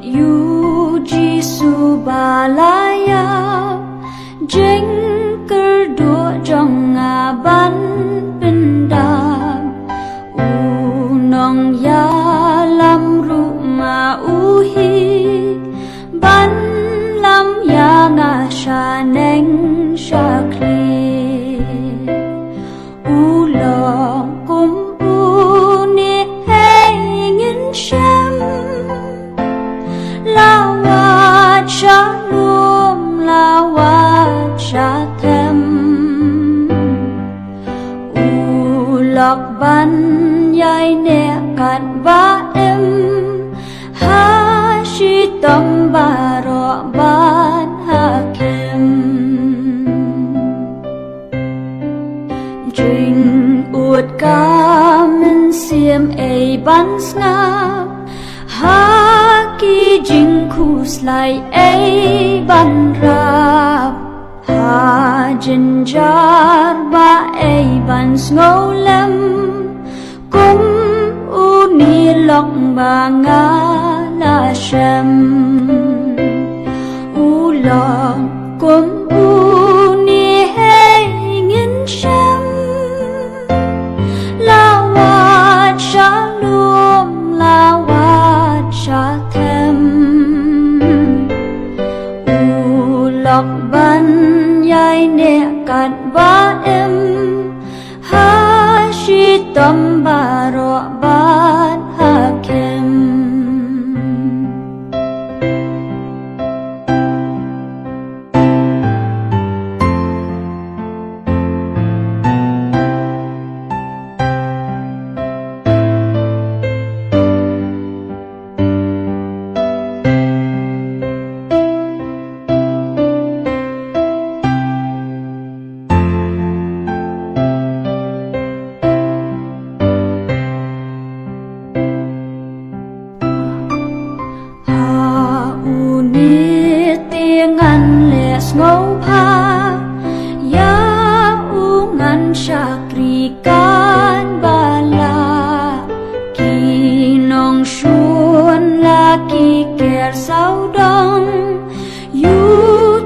yu Giêsu balaya jeng kerdo jong ban pendam unong ya lam rumah uhi ban lam ya nga shaneng shakli ulong kum uni hengin shem lawat shalom lawat shatem ulok ban yai ne kat ba em ha shi tom baro ban hakem jing ut kamen siem ei ban snap ha ki jing kus lai ei ban rap ha jin jar ba ei ban snolem kum uni lok ba nga la shem ulong kum uni hey ngin shem lawat shalom lawat shatem ulok ban yai ne kat ba em ha shi tom baro ban hakem ngâu pa ya ungan shakri kan bala kinong shun la ki ker sau dong yu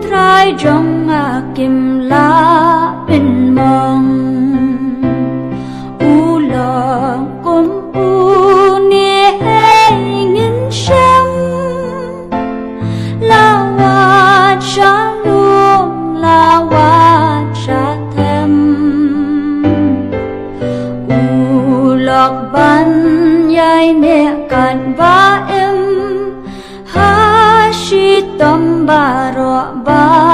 trai jong akim la bin mong ulong kum uni hey ngin shem lawat shalom lawat shatem ulok ban yai ne kan ba em ha shi tom baro ba